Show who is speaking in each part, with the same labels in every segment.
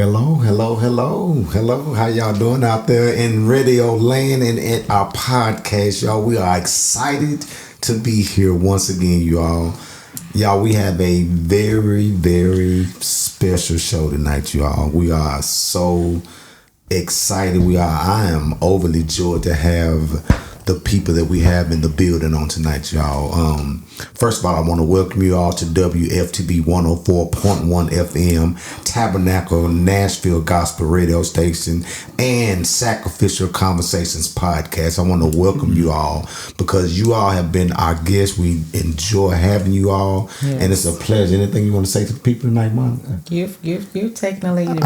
Speaker 1: Hello. How y'all doing out there in radio land and at our podcast, y'all? We are excited to be here once again, y'all. Y'all, we have a very, very special show tonight, y'all. We are so excited. I am overly joyed to have the people that we have in the building on tonight, y'all. First of all, I want to welcome you all to WFTB 104.1 FM, Tabernacle Nashville Gospel Radio Station, and Sacrificial Conversations Podcast. I want to welcome you all because you all have been our guests. We enjoy having you all, and it's a pleasure. Anything you want to say to the people tonight, Monica?
Speaker 2: You're taking the lead.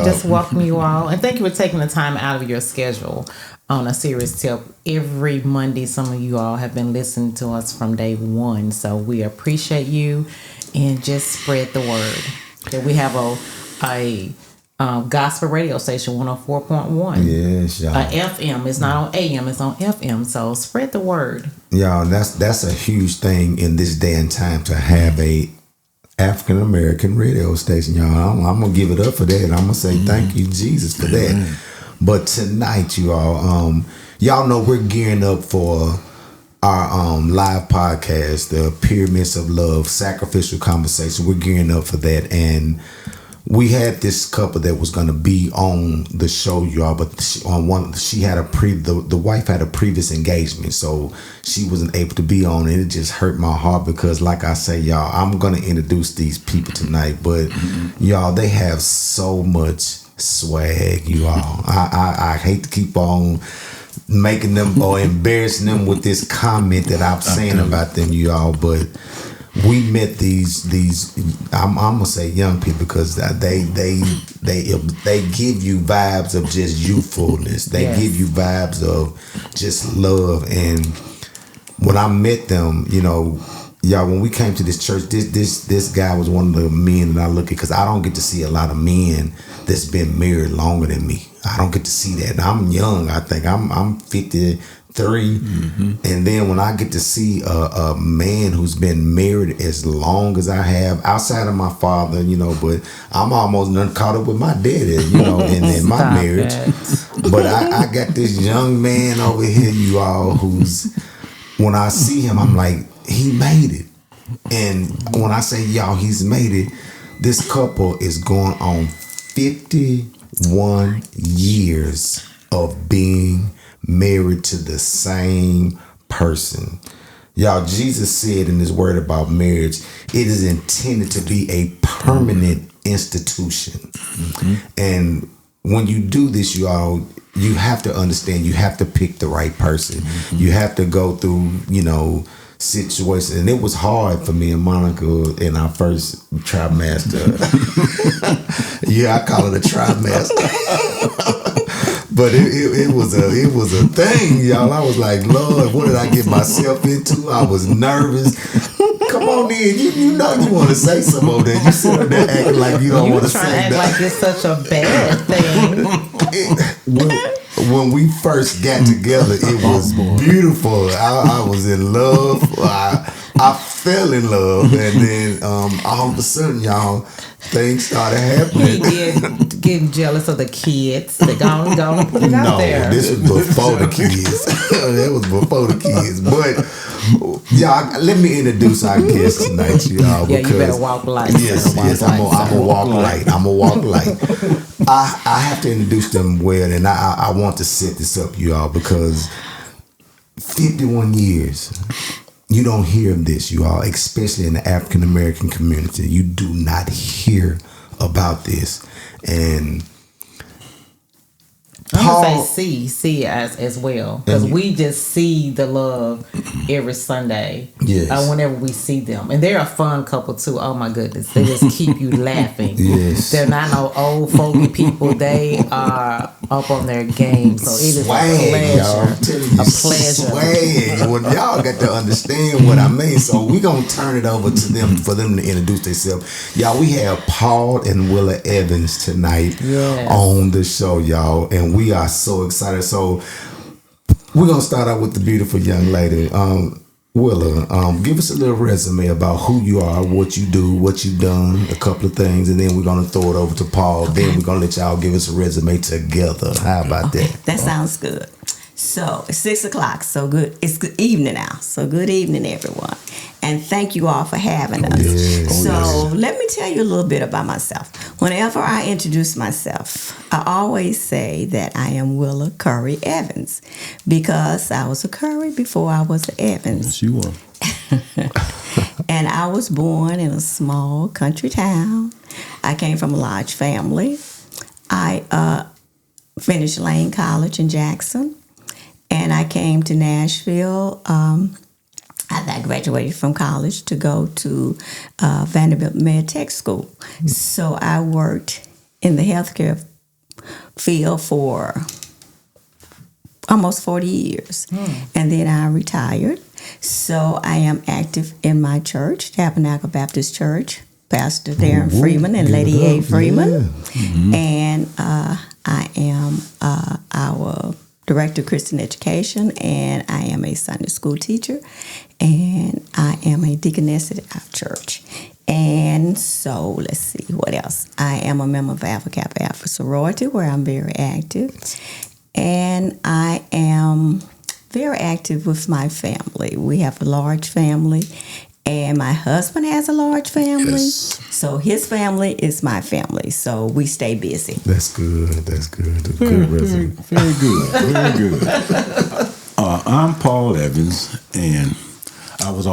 Speaker 2: Just welcome you all, and thank you for taking the time out of your schedule. On a serious tip, every Monday, some of you all have been listening to us from day one. So we appreciate you, and just spread the word that we have a gospel radio station, 104.1.
Speaker 1: Yes, y'all.
Speaker 2: FM. It's not on AM, it's on FM. So spread the word.
Speaker 1: Y'all, that's a huge thing in this day and time to have a African American radio station, y'all. I'm gonna give it up for that. I'm gonna say thank you, Jesus, for that. But tonight, you all, y'all know we're gearing up for our live podcast, the Pyramids of Love, Sacrificial Conversation. We're gearing up for that, and we had this couple that was going to be on the show, y'all. But the wife had a previous engagement, so she wasn't able to be on, and it just hurt my heart because, like I say, y'all, I'm going to introduce these people tonight, but y'all, they have so much swag, you all. I hate to keep on making them or embarrassing them with this comment that I'm saying about them, you all, but we met these I'm gonna say young people because they give you vibes of just youthfulness. They give you vibes of just love. And when I met them, you know, y'all, when we came to this church, this guy was one of the men that I look at, because I don't get to see a lot of men that's been married longer than me. I don't get to see that. And I'm young. I think I'm 53, and then when I get to see a man who's been married as long as I have, outside of my father, you know, but I'm almost done caught up with my daddy, you know, in my marriage. But I got this young man over here, you all, who's, when I see him, I'm like, he made it. And when I say, y'all, he's made it, this couple is going on 51 years of being married to the same person. Y'all, Jesus said in his word about marriage, it is intended to be a permanent institution. And when you do this, you all, you have to understand, you have to pick the right person. You have to go through, you know, situation. And it was hard for me and Monica in our first trimester. I call it a trimester. But it was a thing, y'all. I was like, Lord, what did I get myself into? I was nervous. Come on in. You know you want to say something over there. You sit up there acting like you don't want to say that.
Speaker 2: You trying to act like it's such a bad thing.
Speaker 1: When we first got together, it was beautiful. I was in love. I fell in love, and then all of a sudden, y'all, things started happening.
Speaker 2: Getting jealous of the kids. They gone put it out there.
Speaker 1: No, this was before the kids. That was before the kids. But y'all, let me introduce our guest tonight, y'all.
Speaker 2: Yeah, you better walk light.
Speaker 1: Yes, I'm gonna walk light. I'm gonna walk light. I have to introduce them well, and I want to set this up, you all, because 51 years. You don't hear this, you all, especially in the African American community. You do not hear about this. And
Speaker 2: I'm gonna say see as well, because we just see the love every Sunday.
Speaker 1: Yes.
Speaker 2: Whenever we see them, and they're a fun couple too. Oh my goodness, they just keep you laughing.
Speaker 1: Yes.
Speaker 2: They're not no old fogey people. They are up on their game. So it is
Speaker 1: swag,
Speaker 2: a pleasure.
Speaker 1: Y'all. I'm telling you,
Speaker 2: a pleasure.
Speaker 1: Swag. Well, y'all got to understand what I mean. So we gonna turn it over to them for them to introduce themselves. Y'all, we have Paul and Willa Evans tonight on the show, y'all, and we are so excited. So we're gonna start out with the beautiful young lady. Willa, give us a little resume about who you are, what you do, what you've done, a couple of things, and then we're going to throw it over to Paul. Okay. Then we're going to let y'all give us a resume together. How about that?
Speaker 3: That sounds good. So it's 6:00. So good. It's good evening now. So good evening, everyone. And thank you all for having us.
Speaker 1: Yes.
Speaker 3: So let me tell you a little bit about myself. Whenever I introduce myself, I always say that I am Willa Curry Evans because I was a Curry before I was an Evans.
Speaker 4: Yes, you were.
Speaker 3: And I was born in a small country town. I came from a large family. I finished Lane College in Jackson. And I came to Nashville. I graduated from college to go to Vanderbilt Med Tech School. So I worked in the healthcare field for almost 40 years. And then I retired. So I am active in my church, Tabernacle Baptist Church, Pastor Darren Freeman and Lady A. Freeman. Yeah. Mm-hmm. And I am our Director of Christian Education, and I am a Sunday school teacher, and I am a deaconess at our church. And so, let's see, what else? I am a member of Alpha Kappa Alpha sorority, where I'm very active. And I am very active with my family. We have a large family, and my husband has a large family. Yes. So his family is my family. So we stay busy.
Speaker 1: That's good. That's good. That's good resume.
Speaker 4: Very good. Very good. I'm Paul Evans, and I was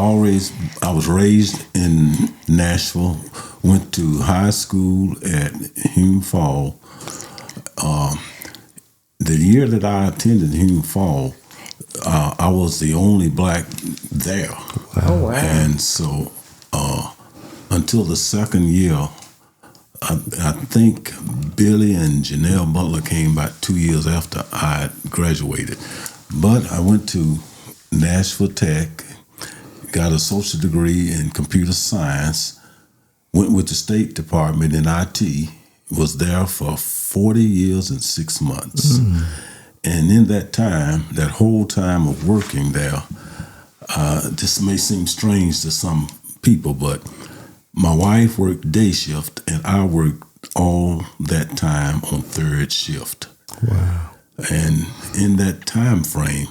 Speaker 4: raised in Nashville. Went to high school at Hume Fall. The year that I attended Hume Fall, I was the only black there.
Speaker 2: Wow. Oh, wow.
Speaker 4: And so until the second year, I think Billy and Janelle Butler came about 2 years after I graduated. But I went to Nashville Tech, got a associate degree in computer science, went with the State Department in IT, was there for 40 years and 6 months. Mm. And in that time, that whole time of working there, this may seem strange to some people, but my wife worked day shift, and I worked all that time on third shift.
Speaker 1: Wow.
Speaker 4: And in that time frame,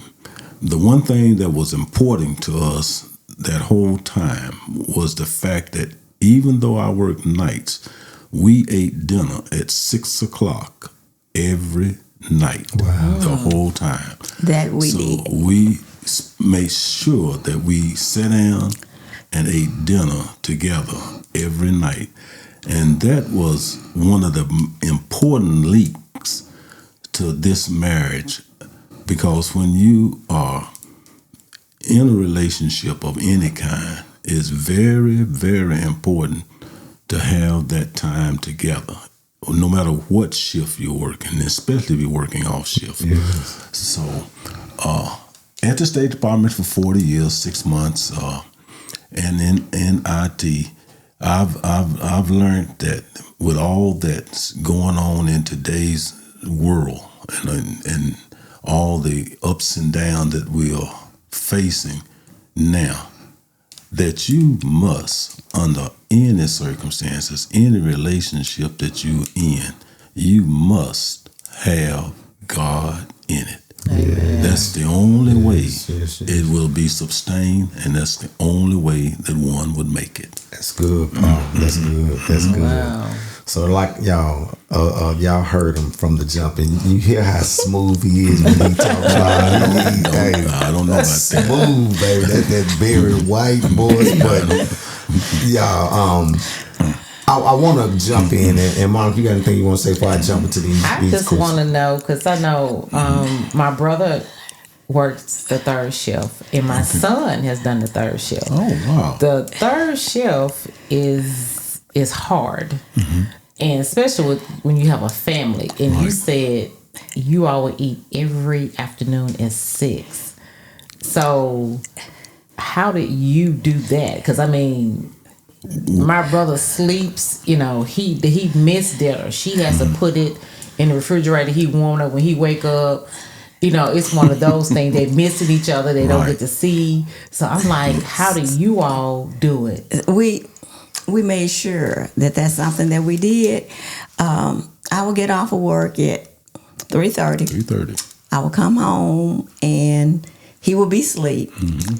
Speaker 4: the one thing that was important to us that whole time was the fact that even though I worked nights, we ate dinner at 6:00 every night. Wow. The whole time.
Speaker 3: That we did.
Speaker 4: So we made sure that we sat down and ate dinner together every night. And that was one of the important links to this marriage, because when you are in a relationship of any kind, it's very, very important to have that time together, no matter what shift you're working, especially if you're working off shift.
Speaker 1: Yes.
Speaker 4: So, at the State Department for 40 years, 6 months, and in IT, I've learned that with all that's going on in today's world and all the ups and downs that we are facing now, that you must, under any circumstances, any relationship that you're in, you must have God in it. Amen. That's the only way it will be sustained, and that's the only way that one would make it.
Speaker 1: That's good, Paul. That's good. That's good.
Speaker 2: Wow.
Speaker 1: So, like y'all heard him from the jump, and you hear how smooth he is when he talks about it.
Speaker 4: I don't know about that.
Speaker 1: Smooth, baby. That Barry White boy. But y'all, I want to jump in, and Monica, you got anything you want to say before I jump into these?
Speaker 2: I just want to know, because I know my brother works the third shift, and my son has done the third shift.
Speaker 4: Oh, wow.
Speaker 2: The third shift is hard, and especially when you have a family. And you said you all would eat every afternoon at 6. So how did you do that? Because I mean, my brother sleeps, he missed dinner. She has to put it in the refrigerator. He warm up when he wake up. it's one of those things. They're missing each other. They don't get to see. So I'm like, how do you all do it?
Speaker 3: We made sure that that's something that we did. I would get off of work at 3:30.
Speaker 4: 3:30.
Speaker 3: I would come home and he would be asleep. Mm-hmm.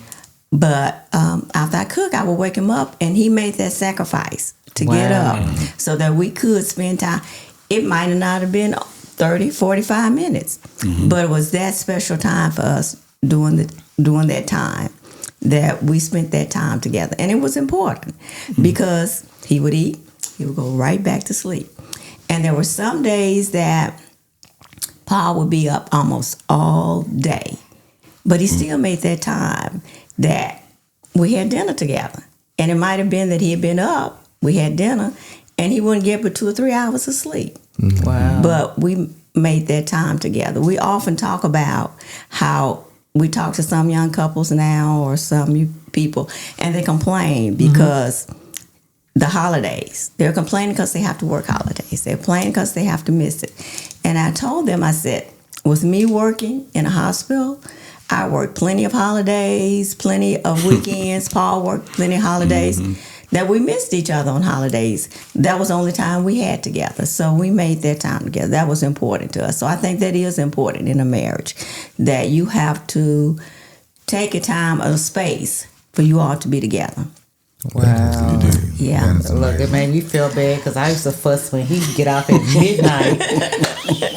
Speaker 3: But after I cook, I would wake him up, and he made that sacrifice to get up so that we could spend time. It might not have been 30, 45 minutes, but it was that special time for us during that time that we spent that time together. And it was important because he would eat, he would go right back to sleep. And there were some days that Paul would be up almost all day, but he still made that time that we had dinner together. And it might have been that he had been up, we had dinner, and he wouldn't get but 2 or 3 hours of sleep.
Speaker 2: Wow.
Speaker 3: But we made that time together. We often talk about how we talk to some young couples now or some people, and they complain because the holidays. They're complaining because they have to work holidays. They're complaining because they have to miss it. And I told them, I said, with me working in a hospital, I worked plenty of holidays, plenty of weekends. Paul worked plenty of holidays. That we missed each other on holidays. That was the only time we had together. So we made that time together. That was important to us. So I think that is important in a marriage, that you have to take a time or a space for you all to be together.
Speaker 2: Wow.
Speaker 3: Yeah.
Speaker 2: Look, it made me feel bad because I used to fuss when he'd get off at midnight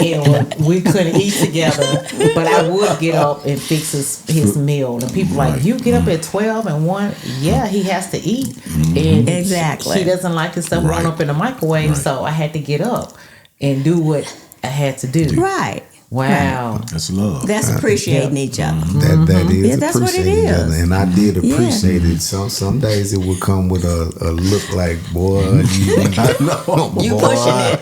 Speaker 2: and we couldn't eat together. But I would get up and fix his meal. And people like, you get up at 12 and 1? Yeah, he has to eat. And
Speaker 3: exactly.
Speaker 2: He doesn't like his stuff warm up in the microwave, so I had to get up and do what I had to do.
Speaker 3: Right.
Speaker 2: Wow.
Speaker 4: That's love.
Speaker 3: That's appreciating each other.
Speaker 1: That is
Speaker 3: that's what it
Speaker 1: appreciating each
Speaker 3: is.
Speaker 1: other. And I did appreciate it. Some days it would come with a look like, boy,
Speaker 3: you pushing it.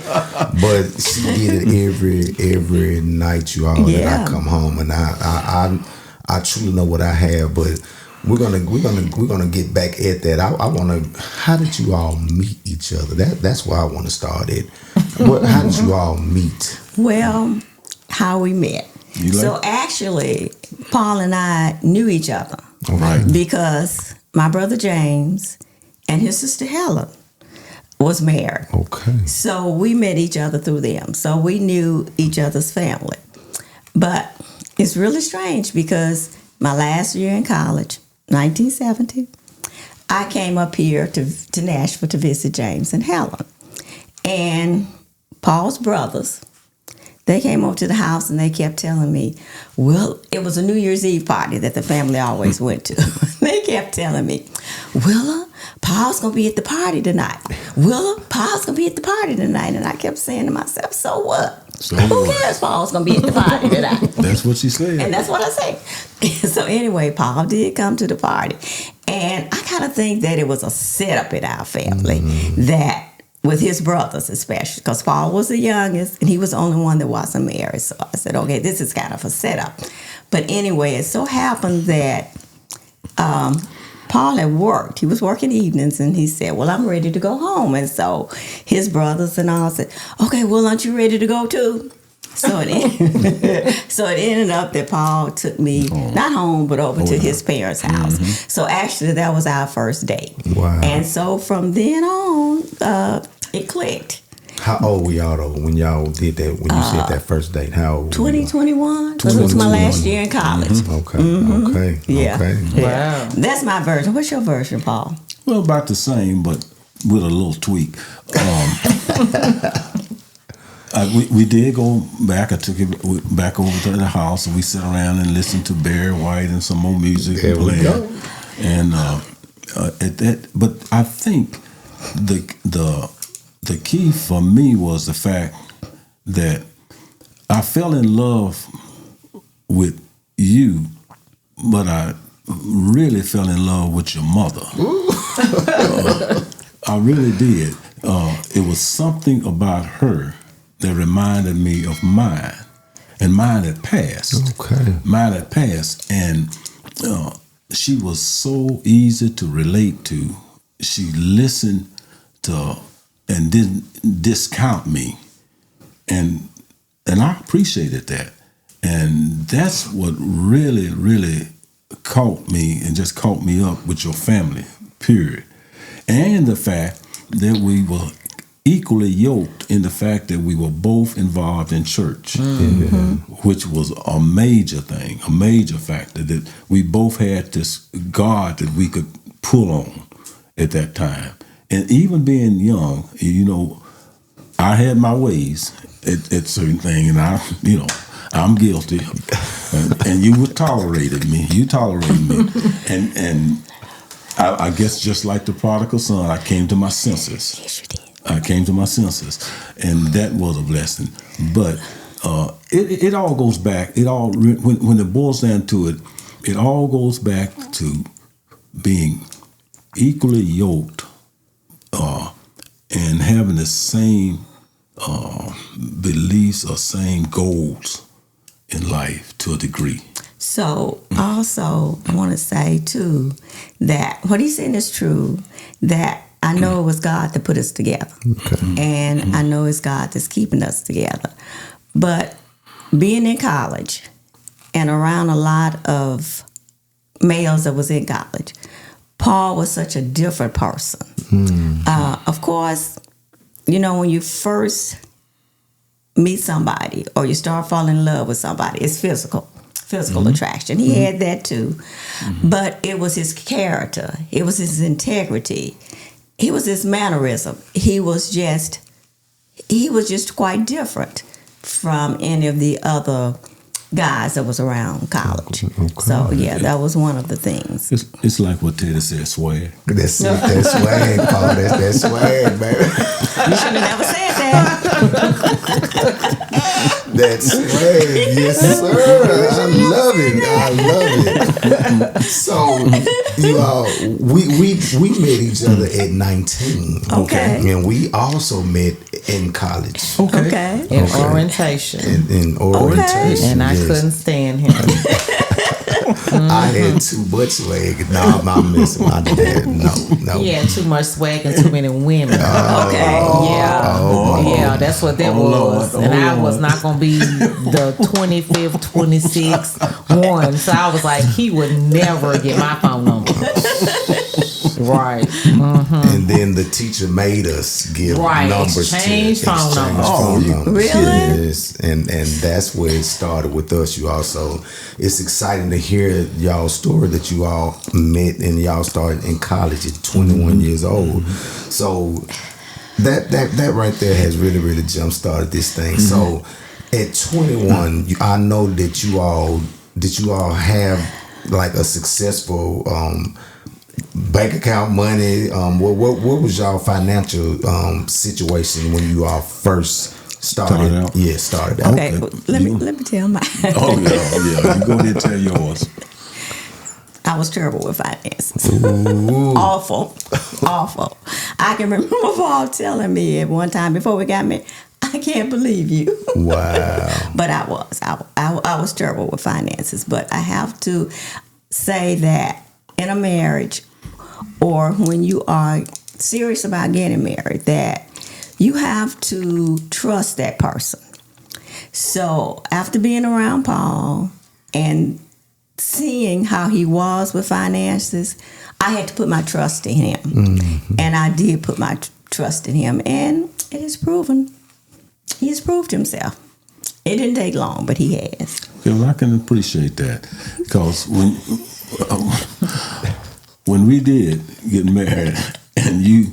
Speaker 1: But she did it every night, you all, that I come home, and I truly know what I have. But we're gonna get back at that. I want to. How did you all meet each other? That's where I want to start it. How did you all meet?
Speaker 3: Well, how we met. So actually, Paul and I knew each other.
Speaker 1: Right.
Speaker 3: Because my brother James and his sister Helen was married.
Speaker 1: Okay.
Speaker 3: So we met each other through them. So we knew each other's family. But it's really strange because my last year in college, 1970, I came up here to Nashville to visit James and Helen. And Paul's brothers, they came over to the house and they kept telling me, well, it was a New Year's Eve party that the family always went to. They kept telling me, Willa, Paul's going to be at the party tonight. Willa, Paul's going to be at the party tonight. And I kept saying to myself, so what? Who cares Paul's going to be at the party tonight?
Speaker 4: That's what she said.
Speaker 3: And that's what I said. So anyway, Paul did come to the party. And I kind of think that it was a setup in our family that with his brothers especially, because Paul was the youngest and he was the only one that wasn't married. So I said, okay, this is kind of a setup. But anyway, it so happened that Paul had worked. He was working evenings and he said, well, I'm ready to go home. And so his brothers and all said, okay, well, aren't you ready to go too? So it ended up that Paul took me, not home, but over to his parents' house. So actually, that was our first date.
Speaker 1: Wow.
Speaker 3: And so from then on, it clicked.
Speaker 1: How old were y'all though when y'all did that? When you said that first date, how old?
Speaker 3: 2021. It was my last year in college.
Speaker 1: Okay.
Speaker 3: Yeah.
Speaker 1: Okay.
Speaker 3: Wow. That's my version. What's your version, Paul?
Speaker 4: Well, about the same, but with a little tweak. We did go back. I took it back over to the house, and we sat around and listened to Barry White and some more music.
Speaker 1: There we go.
Speaker 4: And at that, but I think the key for me was the fact that I fell in love with you, but I really fell in love with your mother. I really did. It was something about her that reminded me of mine, and mine had passed.
Speaker 1: Okay.
Speaker 4: Mine had passed, and she was so easy to relate to. She listened to and didn't discount me, and I appreciated that. And that's what really, really caught me and just caught me up with your family, period. And the fact that we were equally yoked in the fact that we were both involved in church, which was a major thing, a major factor, that we both had this God that we could pull on at that time. And even being young, I had my ways at certain things, and I'm guilty, and you tolerated me. You tolerated me, and I guess just like the prodigal son, I came to my senses.
Speaker 3: Yes, you did.
Speaker 4: I came to my senses, and that was a blessing. But it all goes back. When it boils down to it, it all goes back to being equally yoked and having the same beliefs or same goals in life to a degree.
Speaker 3: So also, I want to say too that what he's saying is true, that I know it was God that put us together. Okay. And I know it's God that's keeping us together. But being in college and around a lot of males that was in college, Paul was such a different person. Of course, when you first meet somebody or you start falling in love with somebody, it's physical attraction. He had that too. But it was his character. It was his integrity. He was his mannerism. He was just quite different from any of the other guys that was around college. Okay. So yeah, that was one of the things.
Speaker 4: It's like what Teddy said, swag.
Speaker 1: That's swag, Paul. That's swag, baby.
Speaker 3: You should have never said that.
Speaker 1: That's swag, yes sir. I love it. So you all, we met each other at 19.
Speaker 3: Okay.
Speaker 1: And we also met in college.
Speaker 3: Okay.
Speaker 2: In orientation.
Speaker 1: In orientation.
Speaker 2: And I couldn't stand him.
Speaker 1: I had too much swag. No, I'm missing my dad. No.
Speaker 2: He had too much swag and too many women.
Speaker 3: Okay.
Speaker 2: Yeah, that's what that was.
Speaker 4: Lord.
Speaker 2: And I was not going to be the 25th, 26th one. So I was like, he would never get my phone number. Right.
Speaker 1: And then the teacher made us give numbers
Speaker 2: exchange
Speaker 1: to
Speaker 2: phone numbers.
Speaker 1: phone numbers.
Speaker 3: Really?
Speaker 1: Yes. And that's where it started with us. You also, it's exciting to hear y'all's story that you all met and y'all started in college at 21 years old. So that right there has really, really jump started this thing. So at 21, I know that you all have like a successful bank account money. What was y'all financial situation when you all first started out? Yeah, started out.
Speaker 3: Okay, let me tell mine.
Speaker 4: Oh yeah. You go ahead and tell yours.
Speaker 3: I was terrible with finances. Awful. I can remember Paul telling me at one time before we got married, I can't believe you.
Speaker 1: Wow.
Speaker 3: But I was terrible with finances. But I have to say that in a marriage, or when you are serious about getting married, that you have to trust that person. So after being around Paul and seeing how he was with finances, I had to put my trust in him. And I did put my trust in him, and it has proven. He has proved himself. It didn't take long, but he has.
Speaker 4: Well, I can appreciate that, because when we did get married and you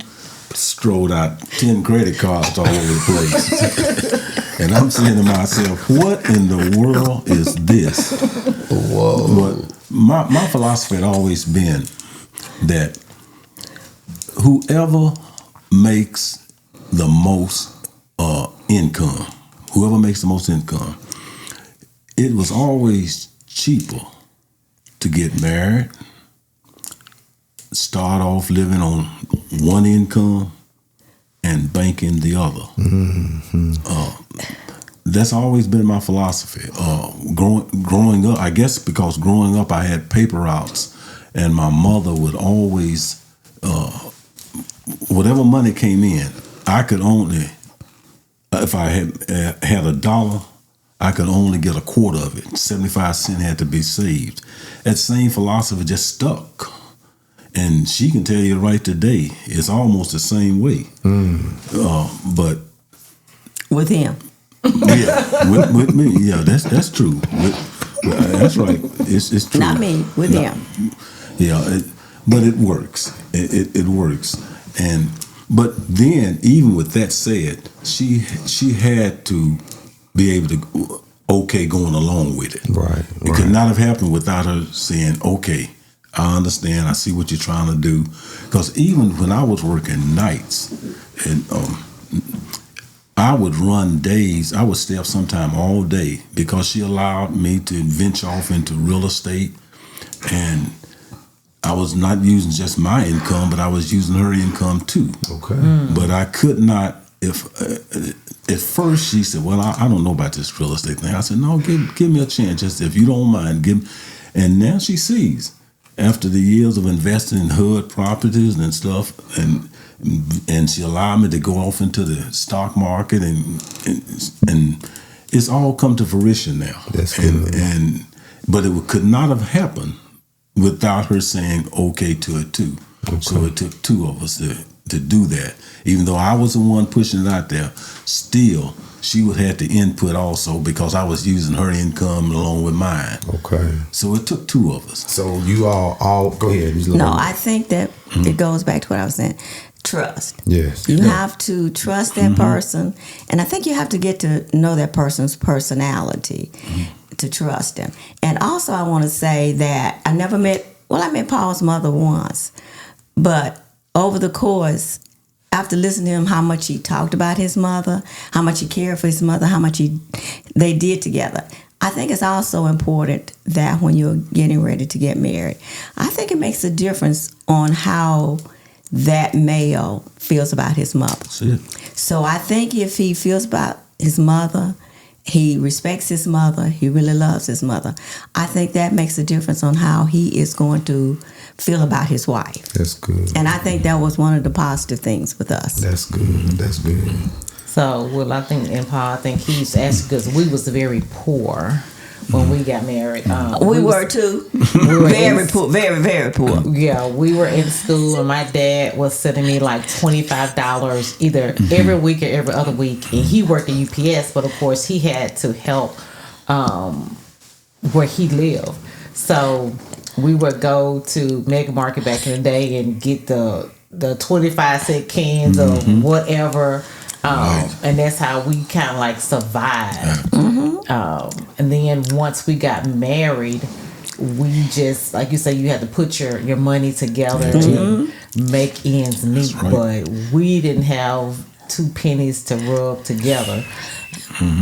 Speaker 4: strolled out 10 credit cards all over the place, and I'm saying to myself, what in the world is this?
Speaker 1: Whoa.
Speaker 4: But my philosophy had always been that whoever makes the most income, it was always cheaper to get married, start off living on one income, and banking the other. That's always been my philosophy. Growing up, I guess because growing up I had paper routes, and my mother would always, whatever money came in, I could only, if I had $1, I could only get a quarter of it. 75 cents had to be saved. That same philosophy just stuck. And she can tell you right today, it's almost the same way. But
Speaker 3: with him.
Speaker 4: Yeah, with me. Yeah, that's true. That's right. It's true.
Speaker 3: Not me, with him.
Speaker 4: Yeah, but it works. It works. But then, even with that said, she had to be able to going along with it.
Speaker 1: Right.
Speaker 4: It could not have happened without her saying, okay, I understand. I see what you're trying to do. Because even when I was working nights, and I would run days. I would stay up sometime all day because she allowed me to venture off into real estate, and I was not using just my income, but I was using her income too.
Speaker 1: Okay.
Speaker 4: But I could not. If at first she said, "Well, I don't know about this real estate thing," I said, "No, give me a chance. Just if you don't mind, give." And now she sees, after the years of investing in HUD properties and stuff, and she allowed me to go off into the stock market, and it's all come to fruition now.
Speaker 1: That's good.
Speaker 4: But it could not have happened without her saying okay to it too. Okay. So it took two of us to do that. Even though I was the one pushing it out there, still she would have to input also because I was using her income along with mine.
Speaker 1: Okay.
Speaker 4: So it took two of us.
Speaker 1: So you all go ahead.
Speaker 3: No, I think that it goes back to what I was saying. Trust.
Speaker 1: Yes.
Speaker 3: You have to trust that person, and I think you have to get to know that person's personality to trust them. And also, I want to say that I met Paul's mother once, but over the course, after listening to him, how much he talked about his mother, how much he cared for his mother, how much they did together. I think it's also important that when you're getting ready to get married, I think it makes a difference on how that male feels about his mother. So I think if he feels about his mother, he respects his mother, he really loves his mother, I think that makes a difference on how he is going to feel about his wife.
Speaker 1: That's good.
Speaker 3: And I think that was one of the positive things with us.
Speaker 1: That's good. That's good.
Speaker 2: So, well, I think, and Paul, I think he's asked because we was very poor when we got married.
Speaker 3: We were too. We were very poor, very, very poor.
Speaker 2: Yeah, we were in school, and my dad was sending me like $25 either every week or every other week, and he worked at UPS, but of course he had to help where he lived. So we would go to Mega Market back in the day and get the 25-cent cans of whatever. And that's how we kind of like survived. And then once we got married, we just, like you say, you had to put your money together to make ends meet. Right. But we didn't have 2 pennies to rub together.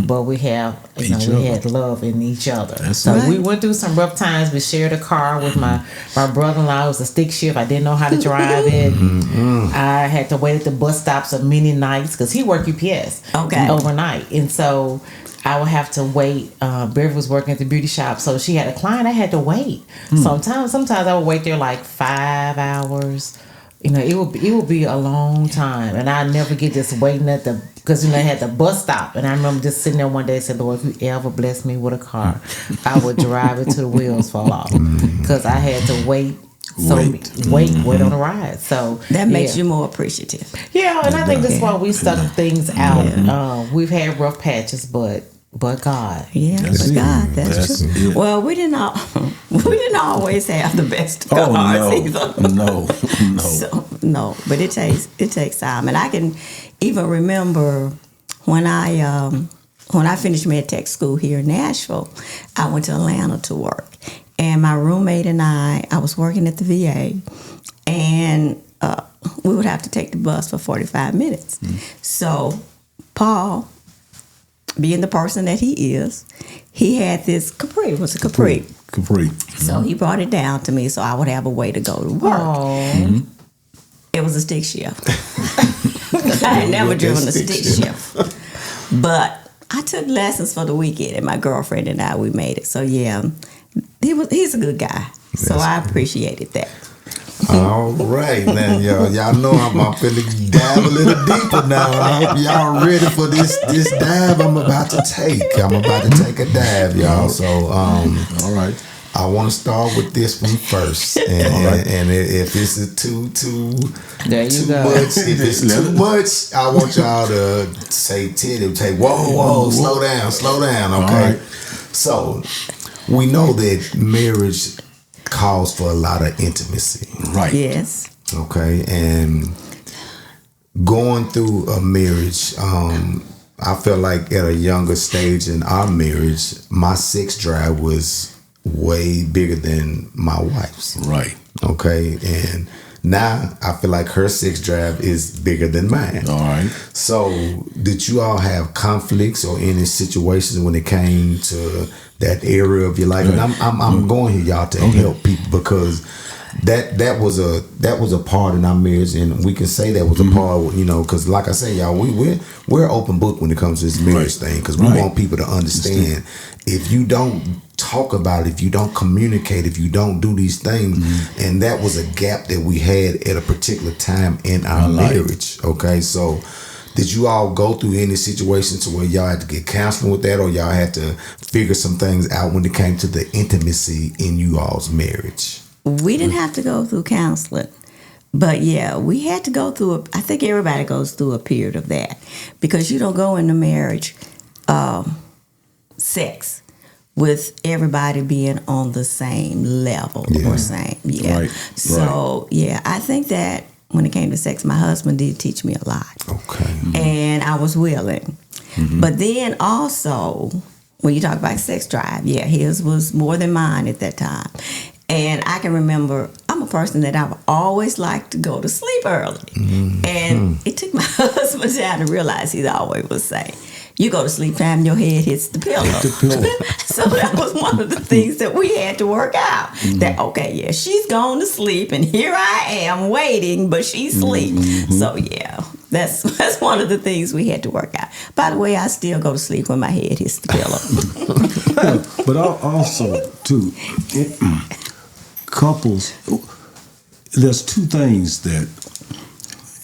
Speaker 2: But we have, we had love in each other. That's we went through some rough times. We shared a car with my brother-in-law. It was a stick shift. I didn't know how to drive it. I had to wait at the bus stops of many nights because he worked UPS overnight. And so I would have to wait. Beverly was working at the beauty shop, so she had a client. I had to wait. Sometimes I would wait there like 5 hours. It would be a long time, and I never get just waiting at because I had the bus stop, and I remember just sitting there one day and said, "Lord, if you ever bless me with a car, I would drive it till the wheels fall off," because I had to wait. Wait on the ride. So
Speaker 3: that makes you more appreciative.
Speaker 2: Yeah, and I think that's why we stuck things out. Yeah. We've had rough patches, but God.
Speaker 3: Yeah, but God, that's true. Well, we didn't always have the best cars either.
Speaker 4: No.
Speaker 3: So, but it takes time. And I can even remember when I finished med tech school here in Nashville, I went to Atlanta to work. And my roommate and I was working at the VA, and we would have to take the bus for 45 minutes. So Paul, being the person that he is, he had this Capri. It was a Capri. So he brought it down to me so I would have a way to go to work. It was a stick shift. I had never driven a stick shift. But I took lessons for the weekend, and my girlfriend and I, we made it. So yeah, he's a good guy. So I appreciated that.
Speaker 1: All right, now y'all know I'm finna dive a little deeper now. I hope y'all ready for this dive I'm about to take. I'm about to take a dive, y'all. So,
Speaker 4: all right.
Speaker 1: I want to start with this one first, and if this is too much, if it's too much, I want y'all to say whoa, slow down, okay? Right. So we know that marriage calls for a lot of intimacy,
Speaker 4: right?
Speaker 3: Yes.
Speaker 1: Okay, and going through a marriage, I felt like at a younger stage in our marriage, my sex drive was way bigger than my wife's.
Speaker 4: Right.
Speaker 1: Okay. And now I feel like her sex drive is bigger than mine.
Speaker 4: All right.
Speaker 1: So did you all have conflicts or any situations when it came to that area of your life? Right. And I'm going here, y'all, to help people, because that was a part in our marriage, and we can say that was a part, because like I say, y'all, we're open book when it comes to this marriage thing, because we want people to understand if you don't talk about it, if you don't communicate, if you don't do these things, and that was a gap that we had at a particular time in our marriage. Okay, so did you all go through any situations to where y'all had to get counseling with that, or y'all had to figure some things out when it came to the intimacy in you all's marriage?
Speaker 3: We didn't have to go through counseling, but yeah, we had to go through I think everybody goes through a period of that, because you don't go into marriage sex with everybody being on the same level or same. Yeah. Right. So, yeah, I think that when it came to sex, my husband did teach me a lot.
Speaker 1: Okay.
Speaker 3: And I was willing. But then also, when you talk about sex drive, his was more than mine at that time. And I can remember, I'm a person that I've always liked to go to sleep early. And it took my husband time to realize, he always would say, you go to sleep time, your head hits the pillow. So that was one of the things that we had to work out. That, she's gone to sleep, and here I am waiting, but she's asleep. So, that's one of the things we had to work out. By the way, I still go to sleep when my head hits the pillow.
Speaker 4: But also, too, couples, there's two things that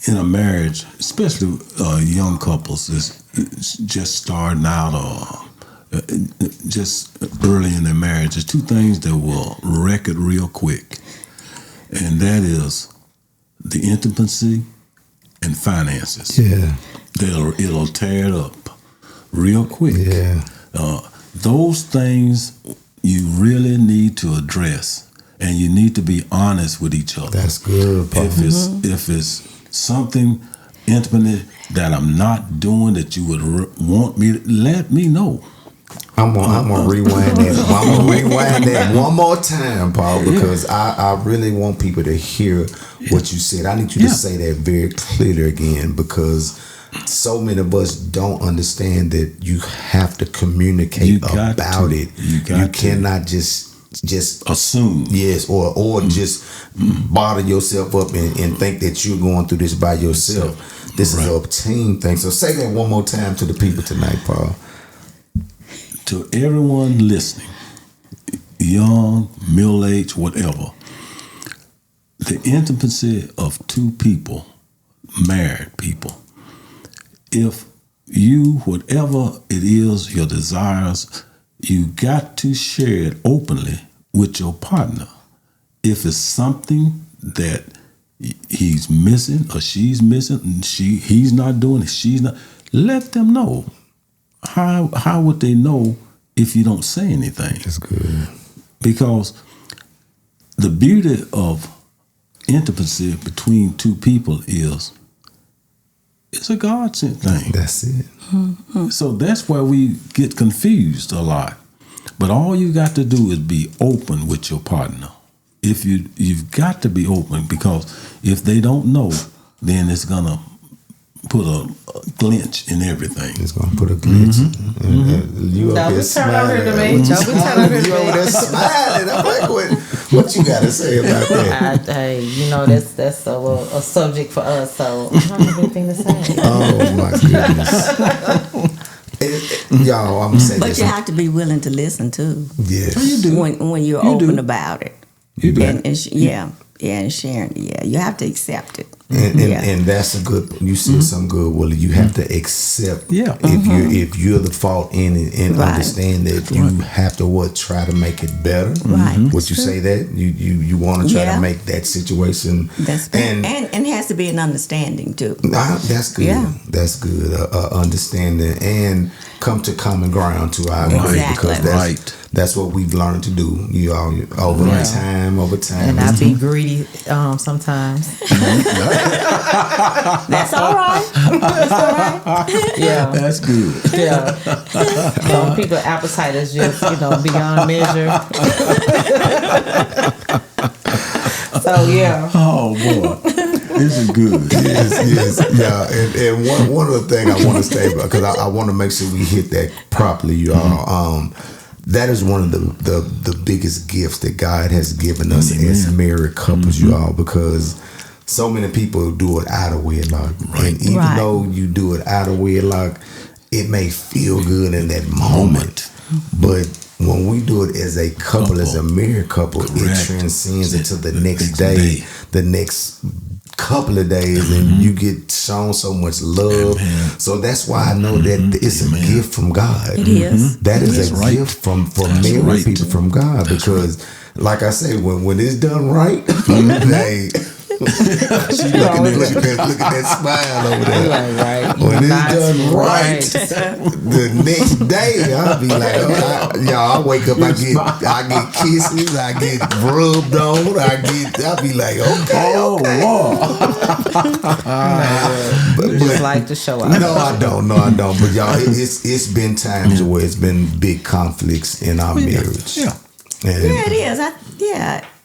Speaker 4: in a marriage, especially young couples, is just starting out or just early in their marriage. There's two things that will wreck it real quick, and that is the intimacy and finances.
Speaker 1: Yeah,
Speaker 4: it'll tear it up real quick.
Speaker 1: Yeah,
Speaker 4: those things you really need to address, and you need to be honest with each other.
Speaker 1: That's good, Paul.
Speaker 4: If it's something intimate that I'm not doing that you would want me to let me know.
Speaker 1: I'm gonna rewind that. I'm gonna rewind that one more time, Paul, because I really want people to hear what you said. I need you to say that very clearly again, because so many of us don't understand that you have to communicate about it. You cannot just
Speaker 4: assume,
Speaker 1: or just bottle yourself up and think that you're going through this by yourself. This is a team thing. So say that one more time to the people tonight, Paul.
Speaker 4: To everyone listening, young, middle-aged, whatever, the intimacy of two people, married people, if you, whatever it is, your desires, you got to share it openly with your partner. If it's something that he's missing or she's missing, and he's not doing it, she's not, let them know. How would they know if you don't say anything?
Speaker 1: That's good.
Speaker 4: Because the beauty of intimacy between two people is it's a God-sent thing.
Speaker 1: That's it.
Speaker 4: So that's where we get confused a lot. But all you got to do is be open with your partner. If you've got to be open, because if they don't know, then it's gonna put a glitch in everything.
Speaker 1: It's gonna put a glitch. You up there smiling. You over there smiling. I'm like, what you gotta say about that?
Speaker 2: That's a subject for us. So I don't have anything to say.
Speaker 1: Oh my goodness. Y'all, I'm gonna say
Speaker 3: but
Speaker 1: this.
Speaker 3: You have to be willing to listen too.
Speaker 1: Yes,
Speaker 3: you do when you're open about it.
Speaker 4: You do.
Speaker 3: and sharing. Yeah, you have to accept it.
Speaker 1: And that's a good. You said something good, Willie. You have to accept. If you're the fault in it, and understand that you have to try to make it better.
Speaker 3: Right.
Speaker 1: Would you say that you want to try to make that situation?
Speaker 3: And it has to be an understanding too.
Speaker 1: That's good.
Speaker 3: Yeah.
Speaker 1: That's good. Understanding and come to common ground too. I agree because that's what we've learned to do. You all over time.
Speaker 2: And I be greedy sometimes.
Speaker 3: That's all right. That's all right.
Speaker 2: Yeah,
Speaker 4: that's good.
Speaker 2: Yeah, some people appetite is just beyond measure. So yeah.
Speaker 4: Oh boy. This is good.
Speaker 1: Yes. Yeah. And one of the things I want to say, because I want to make sure we hit that properly, y'all. That is one of the biggest gifts that God has given us as married couples, you all, because so many people do it out of wedlock. And even though you do it out of wedlock, it may feel good in that moment. But when we do it as a couple, as a married couple, it transcends into the next day, the next couple of days, and you get shown so much love. So that's why I know that it's a gift from God.
Speaker 3: It is.
Speaker 1: That is a gift from married people from God, because like I say, when it's done right, hey, look at that smile over there. When it's done right, the next day I'll be like, I wake up, I get kisses, I get rubbed on, I'll be like, okay.
Speaker 2: But just like to show out.
Speaker 1: No, I don't. But y'all, it's been times where it's been big conflicts in our marriage.
Speaker 3: Yeah, it is.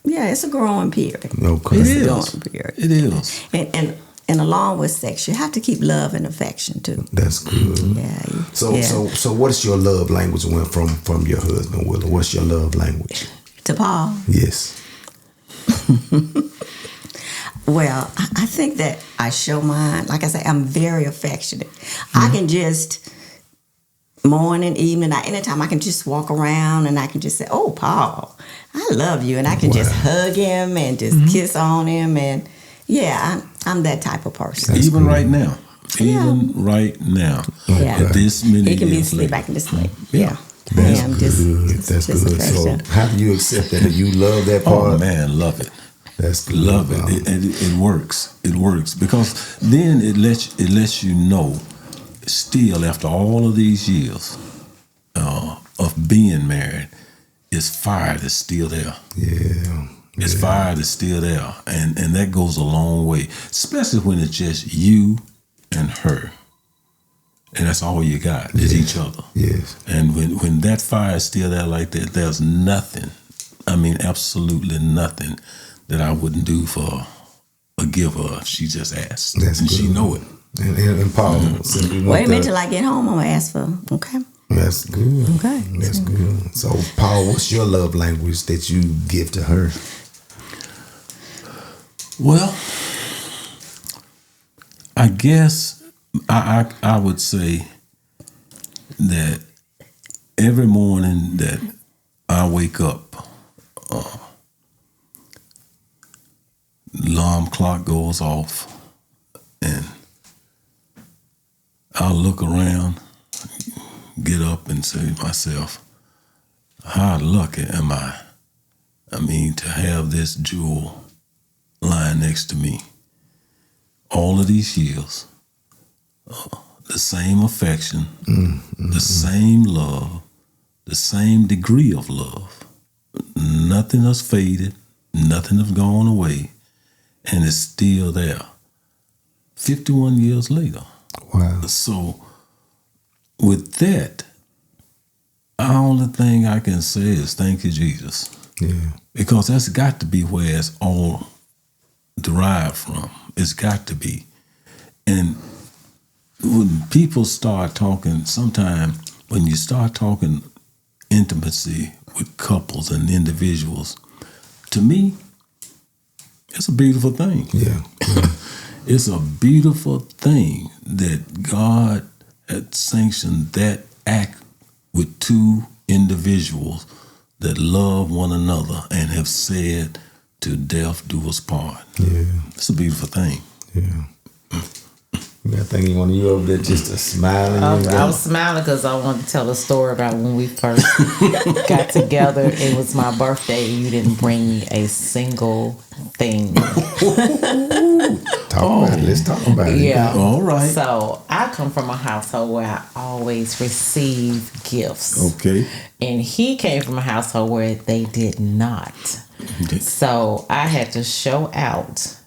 Speaker 3: It's a growing period.
Speaker 1: Okay.
Speaker 3: It's a growing period.
Speaker 4: It is.
Speaker 3: And along with sex, you have to keep love and affection too.
Speaker 1: That's good.
Speaker 3: Yeah.
Speaker 1: So what is your love language from your husband, Willow? What's your love language?
Speaker 3: To Paul?
Speaker 1: Yes.
Speaker 3: Well, I think that I show mine. Like I say, I'm very affectionate. I can just morning, evening, anytime I can just walk around and I can just say, "Oh, Paul, I love you," and I can just hug him and just kiss on him, and I'm that type of person.
Speaker 1: That's
Speaker 4: even
Speaker 1: good.
Speaker 4: Right now. Even right now.
Speaker 3: Yeah.
Speaker 4: At this many
Speaker 3: He can be
Speaker 4: years
Speaker 3: asleep.
Speaker 4: later.
Speaker 3: I can just sleep.
Speaker 4: Yeah.
Speaker 1: That's good. That's good. So
Speaker 3: affection.
Speaker 1: how do you accept that? Do you love that part?
Speaker 4: Oh man, love it.
Speaker 1: That's good.
Speaker 4: Love it. It works. It works because then it lets you know. Still, after all of these years of being married, it's fire that's still there.
Speaker 1: Yeah.
Speaker 4: It's fire that's still there, and that goes a long way, especially when it's just you and her, and that's all you got is each other.
Speaker 1: Yes.
Speaker 4: And when that fire is still there like that, there's nothing. I mean, absolutely nothing that I wouldn't do for a giver if she just asked.
Speaker 1: That's
Speaker 4: and
Speaker 1: good.
Speaker 4: she know it.
Speaker 1: And Paul,
Speaker 3: Wait a minute till I get home. I'm gonna ask for. Okay.
Speaker 1: That's good.
Speaker 3: Okay.
Speaker 1: That's good. So, Paul, what's your love language that you give to her?
Speaker 4: Well, I guess I would say that every morning that I wake up, alarm clock goes off, and I'll look around, get up, and say to myself, how lucky am I? I mean, to have this jewel lying next to me. All of these years, the same affection, the same love, the same degree of love. Nothing has faded, nothing has gone away, and it's still there. 51 years later.
Speaker 1: Wow.
Speaker 4: So, with that, the only thing I can say is thank you, Jesus.
Speaker 1: Yeah.
Speaker 4: Because that's got to be where it's all derived from. It's got to be. And when people start talking, sometimes when you start talking intimacy with couples and individuals, to me, it's a beautiful thing.
Speaker 1: Yeah.
Speaker 4: It's a beautiful thing that God had sanctioned that act with two individuals that love one another and have said till death do us part.
Speaker 1: Yeah.
Speaker 4: It's a beautiful thing.
Speaker 1: Yeah. You got thinking on you over there just a smiling.
Speaker 2: I was smiling because I wanted to tell a story about when we first got together. It was my birthday and you didn't bring me a single thing.
Speaker 1: Let's talk about it.
Speaker 2: Yeah.
Speaker 4: All right.
Speaker 2: So I come from a household where I always receive gifts.
Speaker 4: Okay.
Speaker 2: And he came from a household where they did not.
Speaker 4: Okay.
Speaker 2: So I had to show out.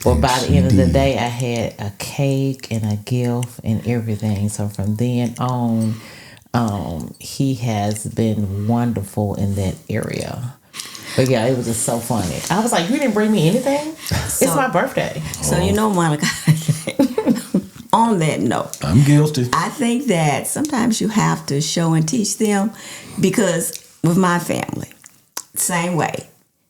Speaker 2: But by the end of the day, I had a cake and a gift and everything. So from then on, he has been wonderful in that area. But yeah, it was just so funny. I was like, you didn't bring me anything? It's my birthday.
Speaker 3: So, Monica, on that note,
Speaker 4: I'm guilty.
Speaker 3: I think that sometimes you have to show and teach them, because with my family, same way.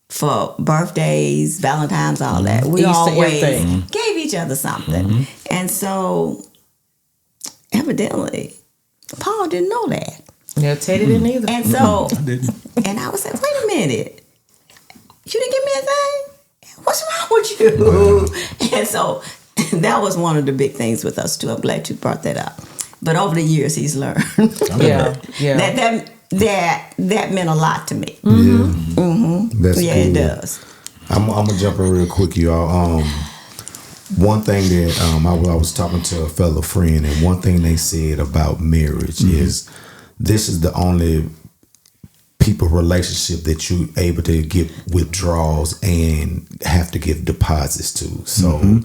Speaker 3: For birthdays, Valentine's, all that, we always gave each other something. And so, evidently, Paul didn't know that.
Speaker 2: Yeah, Teddy didn't either.
Speaker 3: And so,
Speaker 4: I didn't.
Speaker 3: And I was like, wait a minute. You didn't give me a thing? What's wrong with you? And so, that was one of the big things with us, too. I'm glad you brought that up. But over the years, he's learned.
Speaker 2: Yeah.
Speaker 3: That meant a lot to me.
Speaker 1: That's
Speaker 3: yeah,
Speaker 1: cool.
Speaker 3: it does.
Speaker 1: I'm gonna jump in real quick, y'all. One thing that I was talking to a fellow friend, and one thing they said about marriage is this is the only people relationship that you able to get withdrawals and have to give deposits to. So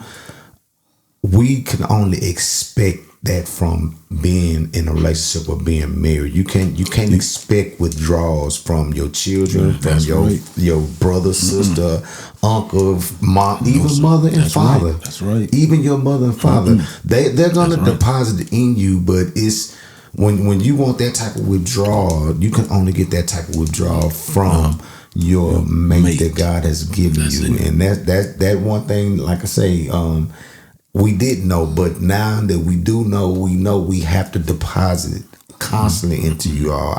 Speaker 1: we can only expect that from being in a relationship or being married. You can't expect withdrawals from your children, from your brother, sister, uncle, mom, even mother and father.
Speaker 4: Right. That's right.
Speaker 1: Even your mother and father. They're gonna deposit in you, but it's when you want that type of withdrawal, you can only get that type of withdrawal from your mate that God has given you. And that one thing, like I say, we didn't know, but now that we do know, we know we have to deposit constantly into you all.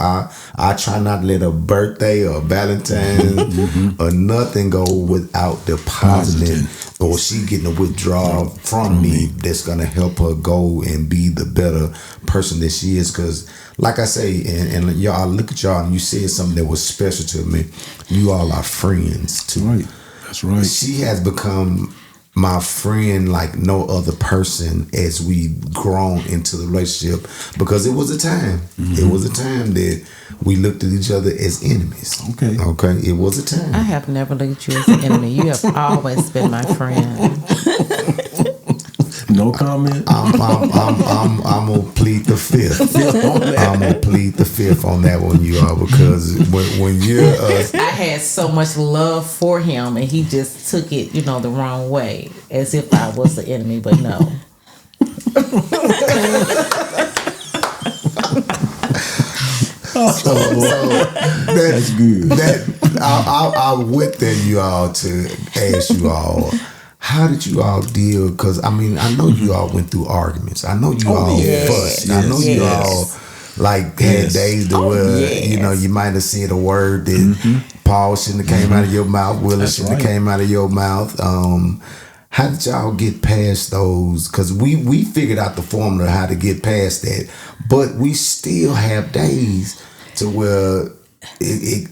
Speaker 1: I try not to let a birthday or Valentine's or nothing go without depositing or she getting a withdrawal from me that's gonna help her go and be the better person that she is. Because like I say, and y'all, I look at y'all and you said something that was special to me. You all are friends too.
Speaker 4: Right. That's right.
Speaker 1: She has become my friend like no other person as we grown into the relationship, because it was a time. It was a time that we looked at each other as enemies. Okay. It was a time.
Speaker 2: I have never looked at you as an enemy. You have always been my friend.
Speaker 4: No comment.
Speaker 1: I'm gonna plead the fifth. I'm gonna plead the fifth on that one, you all, because when you're
Speaker 2: I had so much love for him, and he just took it, the wrong way, as if I was the enemy. But no.
Speaker 1: So that's good. I went there, you all, to ask you all, how did you all deal? Because I know you all went through arguments. I know you all fussed. I know you all had days where you might have said a word that Paul shouldn't have came out of your mouth, Willis shouldn't have came out of your mouth. How did y'all get past those? Because we figured out the formula how to get past that, but we still have days to where it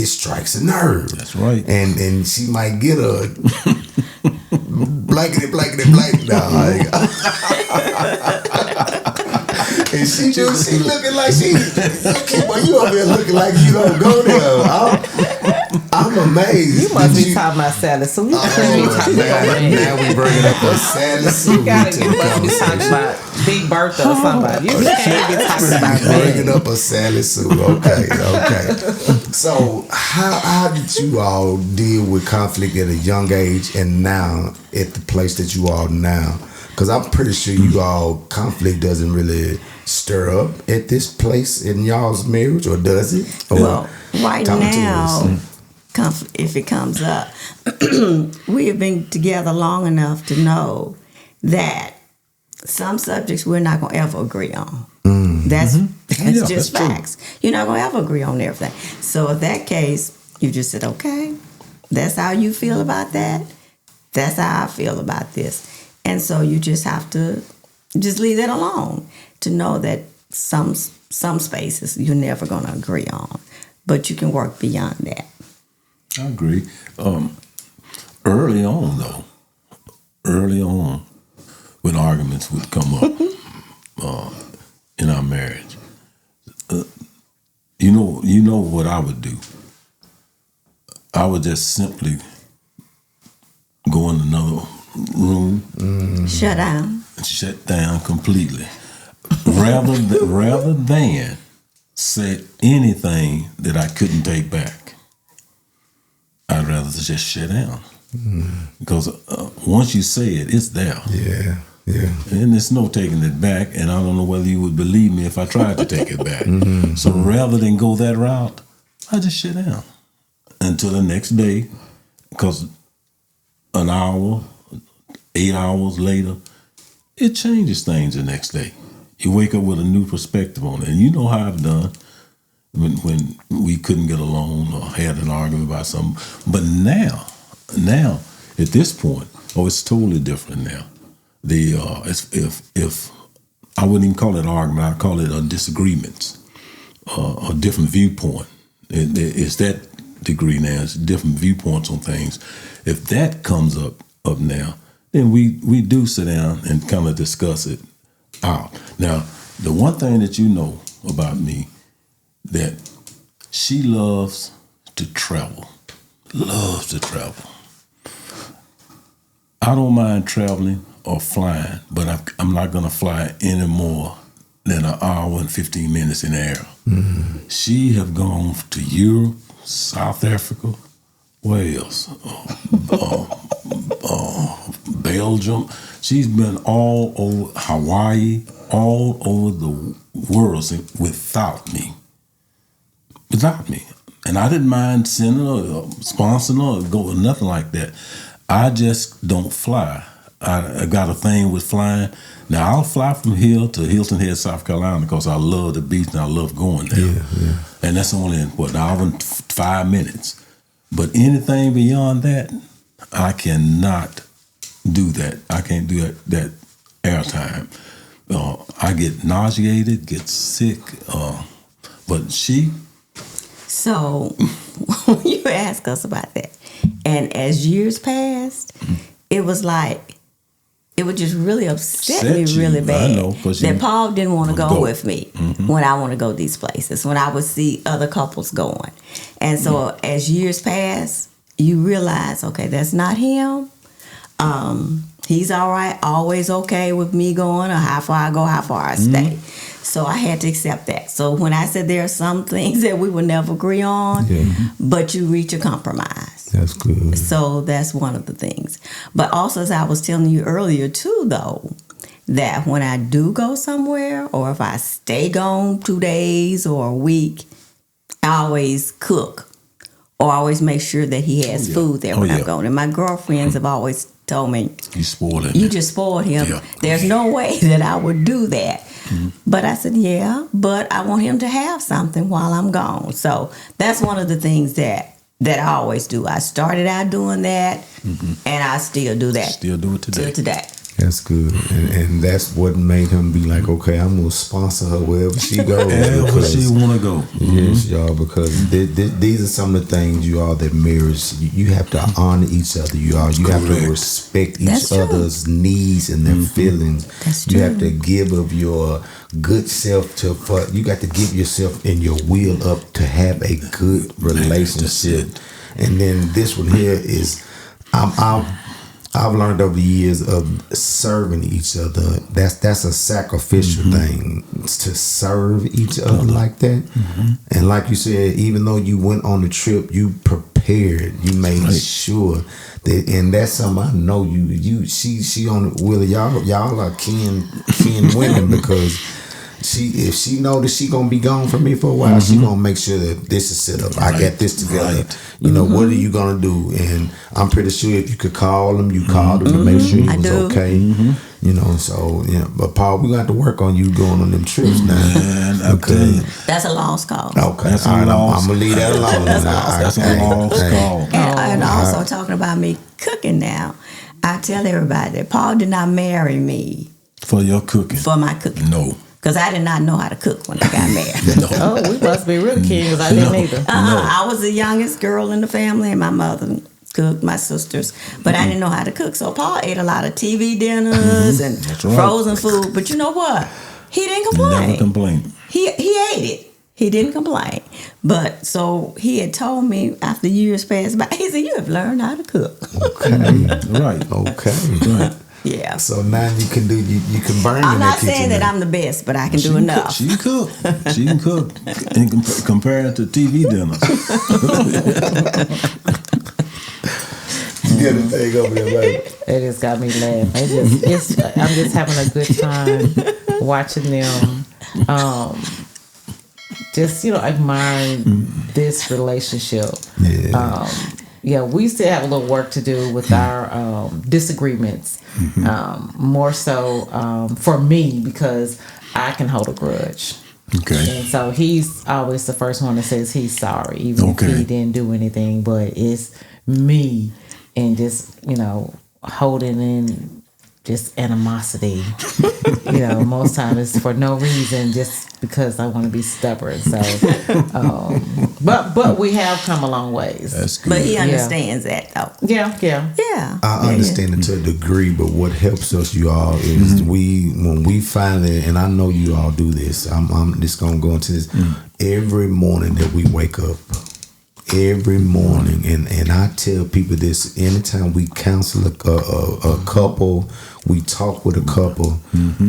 Speaker 1: strikes a nerve.
Speaker 4: That's right.
Speaker 1: And she might get a blankety blank. And she looking like she you over there looking like you don't go there. I'm amazed.
Speaker 2: You must be talking about Sally Sue. You can't be talking about that.
Speaker 1: Now we bringing up a Sally Sue.
Speaker 2: You must be talking about Big Bertha or somebody. You can't be talking about that.
Speaker 1: Bringing up a Sally Sue. Okay. So how did you all deal with conflict at a young age and now at the place that you are now? Because I'm pretty sure you all, conflict doesn't really stir up at this place in y'all's marriage, or does it?
Speaker 3: Well, right now, if it comes up, we have been together long enough to know that some subjects we're not going to ever agree on. That's just facts. You're not going to ever agree on everything. So in that case, you just said, okay, that's how you feel about that. That's how I feel about this. And so you just have to just leave that alone, to know that some spaces you're never going to agree on, but you can work beyond that.
Speaker 4: I agree. Early on, when arguments would come up in our marriage, you know what I would do. I would just simply go in another room,
Speaker 3: shut
Speaker 4: down completely, rather than say anything that I couldn't take back. I'd rather just shut down, because once you say it, it's there.
Speaker 1: Yeah.
Speaker 4: And there's no taking it back, and I don't know whether you would believe me if I tried to take it back. So rather than go that route, I just shut down until the next day, because an hour, 8 hours later, it changes things the next day. You wake up with a new perspective on it. And you know how I've done when we couldn't get along or had an argument about something. But now, at this point, it's totally different now. If I wouldn't even call it argument, I'd call it a disagreements, a different viewpoint. It's that degree now. It's different viewpoints on things. If that comes up now, then we do sit down and kind of discuss it out. Now, the one thing that you know about me, that she loves to travel. I don't mind traveling or flying, but I'm not going to fly any more than an hour and 15 minutes in the air. She have gone to Europe, South Africa, Wales, Belgium. She's been all over Hawaii, all over the world without me. And I didn't mind sending her or sponsoring her or going, nothing like that. I just don't fly. I got a thing with flying. Now, I'll fly from here to Hilton Head, South Carolina, because I love the beach and I love going there.
Speaker 1: Yeah.
Speaker 4: And that's only in, an hour and 5 minutes. But anything beyond that, I cannot do that. I can't do that airtime. I get nauseated, get sick. But she...
Speaker 3: So, when you ask us about that, and as years passed, it was like, it would just really upset me really bad.
Speaker 4: I know,
Speaker 3: that Paul didn't want to go with me when I want to go these places, when I would see other couples going. And so as years pass, you realize, okay, that's not him. He's all right, always okay with me going, or how far I go, how far I stay. So I had to accept that. So when I said there are some things that we will never agree on, but you reach a compromise.
Speaker 1: That's good.
Speaker 3: So that's one of the things. But also, as I was telling you earlier too, though, that when I do go somewhere, or if I stay gone 2 days or a week, I always cook, or I always make sure that he has food there when I'm going. And my girlfriends have always told me,
Speaker 4: you spoiled him.
Speaker 3: You just spoiled him. Yeah. There's no way that I would do that. But I said, yeah, but I want him to have something while I'm gone. So that's one of the things that I always do. I started out doing that, and I still do that.
Speaker 4: Still do it today.
Speaker 3: Till today.
Speaker 1: That's good. And that's what made him be like, okay, I'm going to sponsor her wherever she goes.
Speaker 4: Wherever she want to go.
Speaker 1: Yes, y'all, because these are some of the things, you all, that marriage, you have to honor each other, you all. You have to respect each other's needs and their feelings.
Speaker 3: That's
Speaker 1: you
Speaker 3: true.
Speaker 1: have to give of your good self you got to give yourself and your will up to have a good relationship. And then this one here is, I've learned over the years of serving each other. That's a sacrificial thing, to serve each other like that. And like you said, even though you went on the trip, you prepared. You made sure that, and that's something I know she on the wheel. Y'all are kin women, because if she know that she gonna be gone from me for a while, she gonna make sure that this is set up. I got this together. You know, what are you gonna do? And I'm pretty sure if you could call him, you called him to make sure he was okay. You know, so but Paul, we got to work on you going on them trips now.
Speaker 4: Man, okay.
Speaker 3: That's a lost cause.
Speaker 1: Okay,
Speaker 4: that's
Speaker 1: all right, I'm gonna leave that alone.
Speaker 4: That's a lost cause.
Speaker 3: And also talking about me cooking now, I tell everybody that Paul did not marry me
Speaker 4: for your cooking.
Speaker 3: For my cooking.
Speaker 4: No.
Speaker 3: Because I did not know how to cook when I got married.
Speaker 4: No.
Speaker 2: Oh, we must be real kids. I didn't either.
Speaker 3: I was the youngest girl in the family, and my mother cooked, my sisters, but I didn't know how to cook. So Paul ate a lot of TV dinners and frozen food. But you know what? He didn't complain.
Speaker 4: Never complained.
Speaker 3: He ate it. He didn't complain. But so he had told me after years passed by, he said, "You have learned how to cook."
Speaker 1: Okay.
Speaker 4: Right.
Speaker 1: Okay.
Speaker 4: Right.
Speaker 3: Yeah.
Speaker 1: So now you can do you can burn.
Speaker 3: I'm
Speaker 1: in
Speaker 3: not
Speaker 1: the kitchen
Speaker 3: saying that I'm the best, but I can do enough.
Speaker 4: She can cook. She can cook. And compare it to TV dinners.
Speaker 1: Get a thing over there, baby.
Speaker 2: It just got me laughing. I'm just having a good time watching them. Just admiring this relationship. Yeah. We still have a little work to do with our disagreements. More so for me, because I can hold a grudge.
Speaker 4: Okay.
Speaker 2: And so he's always the first one that says he's sorry, even if he didn't do anything. But it's me, and just holding in just animosity. Most times it's for no reason, just because I want to be stubborn. So, but we have come a long ways.
Speaker 4: That's good.
Speaker 3: But he understands that, though.
Speaker 2: Yeah.
Speaker 1: I understand it to a degree, but what helps us, you all, is when we finally, and I know you all do this. I'm just gonna go into this every morning that we wake up. Every morning, and I tell people this anytime we counsel a couple, we talk with a couple,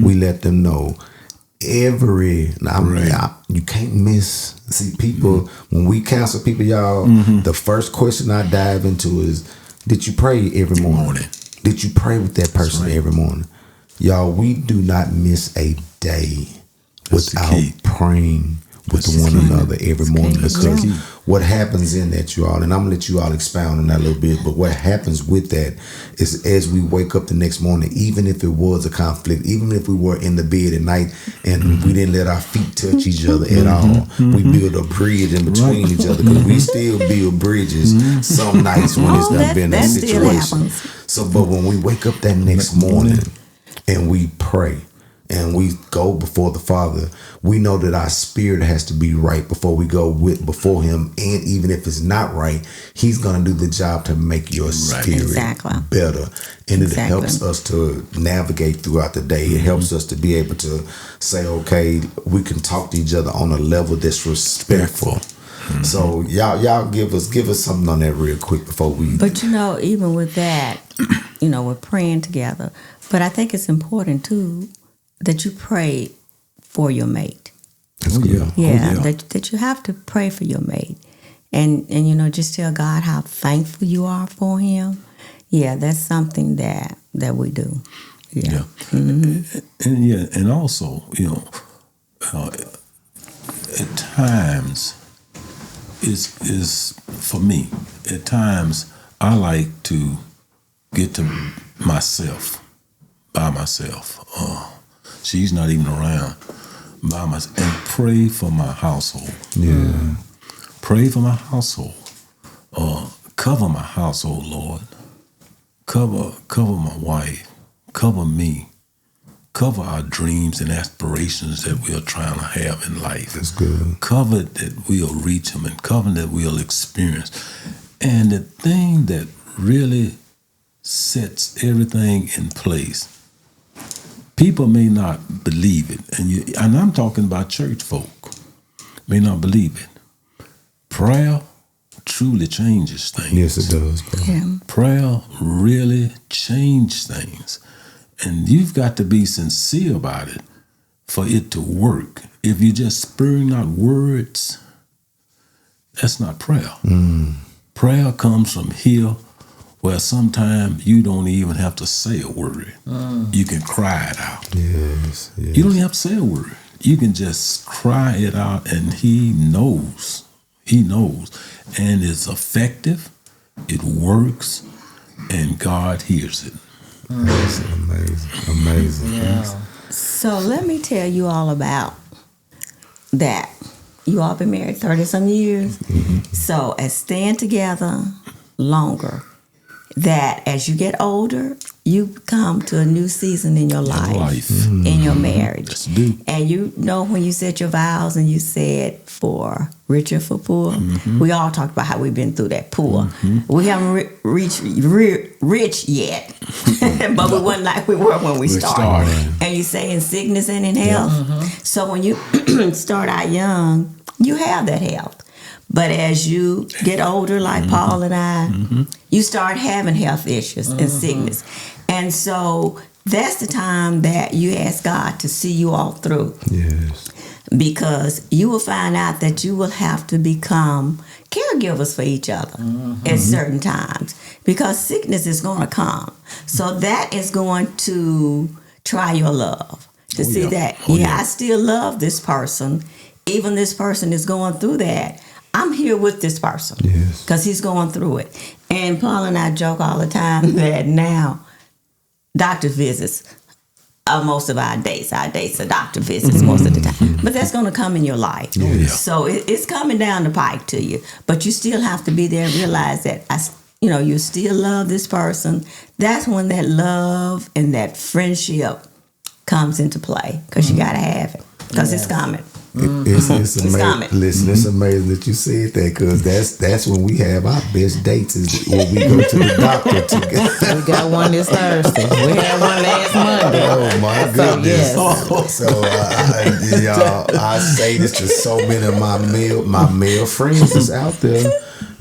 Speaker 1: we let them know you can't miss. See, people, when we counsel people, y'all, the first question I dive into is, did you pray every morning? Did you pray with that person every morning? Y'all, we do not miss a day without praying with one another every morning, because what happens in that, you all, and I'm gonna let you all expound on that a little bit, but what happens with that is, as we wake up the next morning, even if it was a conflict, even if we were in the bed at night and we didn't let our feet touch each other at all, we build a bridge in between each other, because we still build bridges some nights when it's not been a situation. So, but when we wake up that next morning and we pray and we go before the Father, we know that our spirit has to be right before we go before Him. And even if it's not right, He's going to do the job to make your spirit better. And it helps us to navigate throughout the day. It helps us to be able to say, okay, we can talk to each other on a level that's respectful. So y'all give us something on that real quick before we.
Speaker 3: But even with that, we're praying together. But I think it's important too that you pray for your mate.
Speaker 1: That's good.
Speaker 3: That you have to pray for your mate, and just tell God how thankful you are for him. Yeah, that's something that we do. Yeah.
Speaker 4: And also, at times, is for me. At times, I like to get to myself by myself. She's not even around, by myself, and pray for my household.
Speaker 1: Yeah.
Speaker 4: Pray for my household. Cover my household, Lord. Cover my wife. Cover me. Cover our dreams and aspirations that we are trying to have in life.
Speaker 1: That's good.
Speaker 4: Cover that we'll reach Him, and cover that we'll experience. And the thing that really sets everything in place, people may not believe it, and I'm talking about church folk, may not believe it. Prayer truly changes things.
Speaker 1: Yes, it does.
Speaker 3: Yeah.
Speaker 4: Prayer really changes things. And you've got to be sincere about it for it to work. If you're just spurring out words, that's not prayer. Prayer comes from here, where sometimes you don't even have to say a word. You can cry it out.
Speaker 1: Yes.
Speaker 4: You don't even have to say a word. you can just cry it out, and He knows. He knows. And it's effective, it works, and God hears it.
Speaker 1: That's amazing.
Speaker 2: Yeah.
Speaker 3: So let me tell you all about that. You all been married 30-some years. So as staying together longer, that as you get older, you come to a new season in your life. In your marriage.
Speaker 4: That's deep.
Speaker 3: And you know when you set your vows and you said for richer, for poor, we all talked about how we've been through that poor. We haven't reached rich yet, but we weren't like we were when we started. And you say in sickness and in health. So when you start out young, you have that health. But as you get older, like Paul and I, you start having health issues and sickness. And so that's the time that you ask God to see you all through.
Speaker 1: Yes.
Speaker 3: Because you will find out that you will have to become caregivers for each other at certain times. Because sickness is going to come. So that is going to try your love. To see that, I still love this person. Even this person is going through that. I'm here with this person because he's going through it. And Paul and I joke all the time that now doctor visits are most of our dates. Our dates are doctor visits most of the time. But that's going to come in your life. So it's coming down the pike to you. But you still have to be there and realize that, you still love this person. That's when that love and that friendship comes into play because you got to have it because it's coming.
Speaker 1: It's amazing. Listen, it's amazing that you said that because that's when we have our best dates is when we go to the doctor together.
Speaker 2: We got one this Thursday. We had one last Monday.
Speaker 1: Oh my goodness! So y'all, I say this to so many of my male friends that's out there.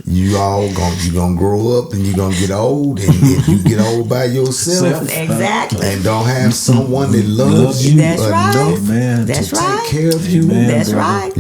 Speaker 1: You gonna grow up and you're gonna get old, and if you get old by yourself, and don't have someone that loves you enough to take care of you,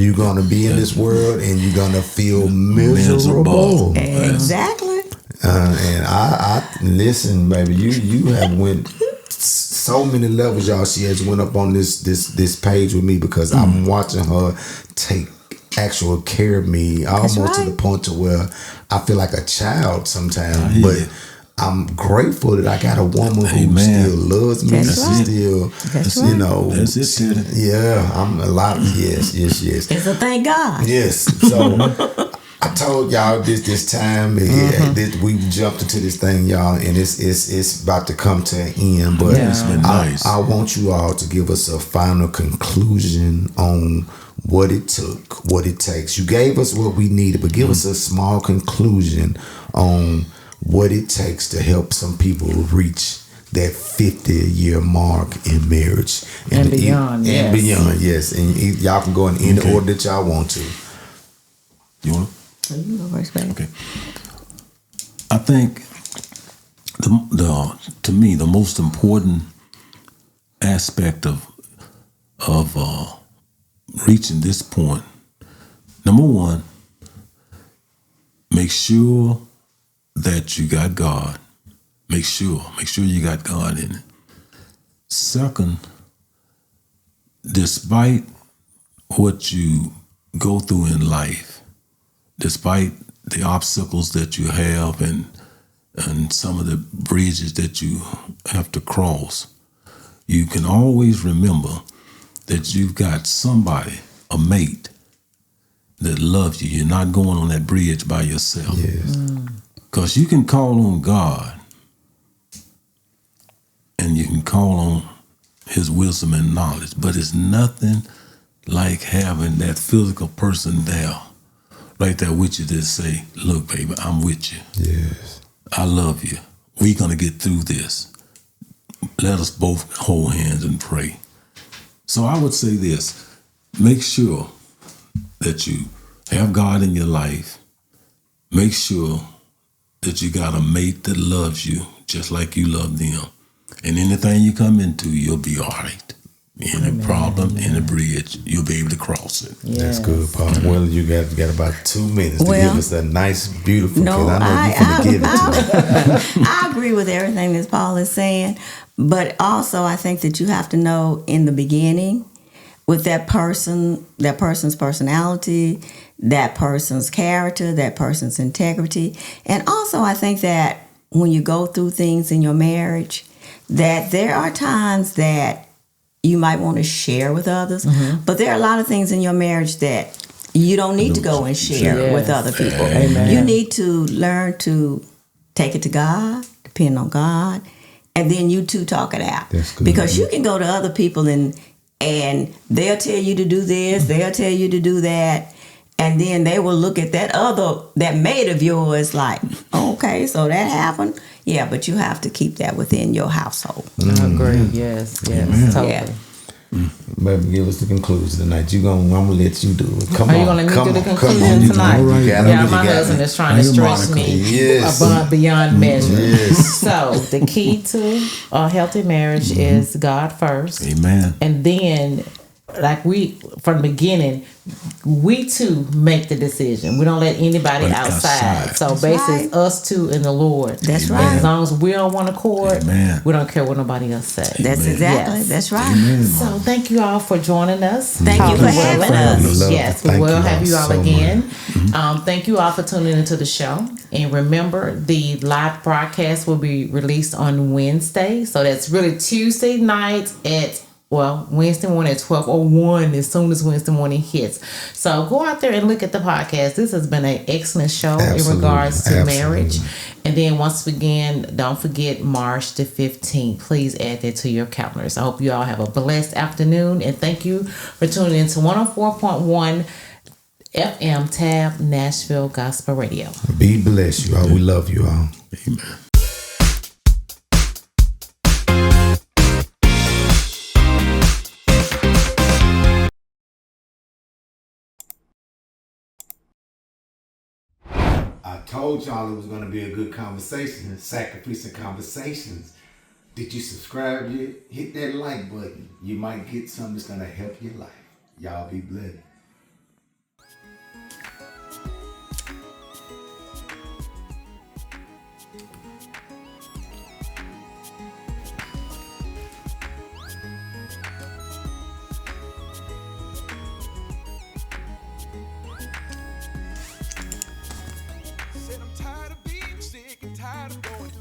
Speaker 1: you're gonna be in this world and you're gonna feel miserable.
Speaker 3: Exactly.
Speaker 1: And I listen, baby. You have went so many levels, y'all. She has went up on this page with me because I'm watching her take actual care of me almost to the point to where I feel like a child sometimes. But I'm grateful that I got a woman who still loves me.
Speaker 3: That's
Speaker 1: Yeah, I'm a lot of yes.
Speaker 3: It's a thank God.
Speaker 1: Yes. So I told y'all this time we jumped into this thing, y'all, and it's about to come to an end. But
Speaker 4: it's been nice.
Speaker 1: I want you all to give us a final conclusion on what it took, what it takes. You gave us what we needed, but give us a small conclusion on what it takes to help some people reach that 50-year mark in marriage
Speaker 2: and beyond.
Speaker 1: And beyond, yes. And y'all can go in any order that y'all want to.
Speaker 4: You want
Speaker 3: to? You go first, baby.
Speaker 4: Okay. I think to me the most important aspect of reaching this point, number one, make sure that you got God. Make sure you got God in it. Second, despite what you go through in life, despite the obstacles that you have and some of the bridges that you have to cross, you can always remember that you've got somebody, a mate, that loves you. You're not going on that bridge by yourself.
Speaker 1: Yes.
Speaker 4: Because you can call on God and you can call on His wisdom and knowledge, but it's nothing like having that physical person there, right there with you to say, look, baby, I'm with you.
Speaker 1: Yes.
Speaker 4: I love you. We're going to get through this. Let us both hold hands and pray. So I would say this, make sure that you have God in your life. Make sure that you got a mate that loves you just like you love them. And anything you come into, you'll be all right. Any problem, any bridge, you'll be able to cross it.
Speaker 1: Yes. That's good, Paul. Well, you got about 2 minutes to give us a nice, beautiful.
Speaker 3: No,
Speaker 1: I know you're going to give it to me.
Speaker 3: I agree with everything that Paul is saying, but also I think that you have to know in the beginning, with that person's personality, that person's character, that person's integrity. And also I think that when you go through things in your marriage, that there are times that you might want to share with others, but there are a lot of things in your marriage that you don't need to go and share with other people.
Speaker 2: Amen.
Speaker 3: You need to learn to take it to God, depend on God, and then you two talk it out.
Speaker 1: That's good.
Speaker 3: Because you can go to other people and they'll tell you to do this, they'll tell you to do that, and then they will look at that mate of yours like, okay, so that happened. Yeah, but you have to keep that within your household.
Speaker 2: I agree. Yes, totally.
Speaker 3: Yeah.
Speaker 1: Baby, give us the conclusion tonight. I'm gonna let you do it. Come
Speaker 2: Are
Speaker 1: on.
Speaker 2: you gonna let me do the
Speaker 1: Come
Speaker 2: conclusion
Speaker 1: on.
Speaker 2: tonight?
Speaker 1: You got it.
Speaker 2: Yeah,
Speaker 1: You
Speaker 2: my
Speaker 1: got
Speaker 2: husband
Speaker 1: it.
Speaker 2: is trying to stretch me
Speaker 1: Yes.
Speaker 2: above beyond measure.
Speaker 1: Yes.
Speaker 2: So the key to a healthy marriage is God first.
Speaker 4: Amen.
Speaker 2: And then, like from the beginning, we two make the decision. We don't let anybody outside. So basically, it's us two and the Lord.
Speaker 3: That's
Speaker 2: And
Speaker 3: right.
Speaker 2: as long as we're on one accord,
Speaker 4: Amen.
Speaker 2: we don't care what nobody else says.
Speaker 3: That's exactly.
Speaker 2: Yes.
Speaker 3: That's right.
Speaker 4: Amen.
Speaker 2: So thank you all for joining us.
Speaker 3: Thank you for having us.
Speaker 2: Yes, we
Speaker 1: Thank
Speaker 2: will
Speaker 1: you
Speaker 2: have
Speaker 1: all
Speaker 2: you all
Speaker 1: so
Speaker 2: again. Thank you all for tuning into the show. And remember, the live broadcast will be released on Wednesday. So that's really Tuesday night at Wednesday morning at 12:01 as soon as Wednesday morning hits. So go out there and look at the podcast. This has been an excellent show in regards to marriage. And then once again, don't forget March the 15th. Please add that to your calendars. I hope you all have a blessed afternoon. And thank you for tuning in to 104.1 FM Tab Nashville Gospel Radio.
Speaker 1: Be blessed, you all. We love you all.
Speaker 4: Amen.
Speaker 1: I told y'all it was going to be a good conversation, sacrificial conversations. Did you subscribe yet? Hit that like button. You might get something that's going to help your life. Y'all be blessed.
Speaker 5: Said I'm tired of being sick and tired of going through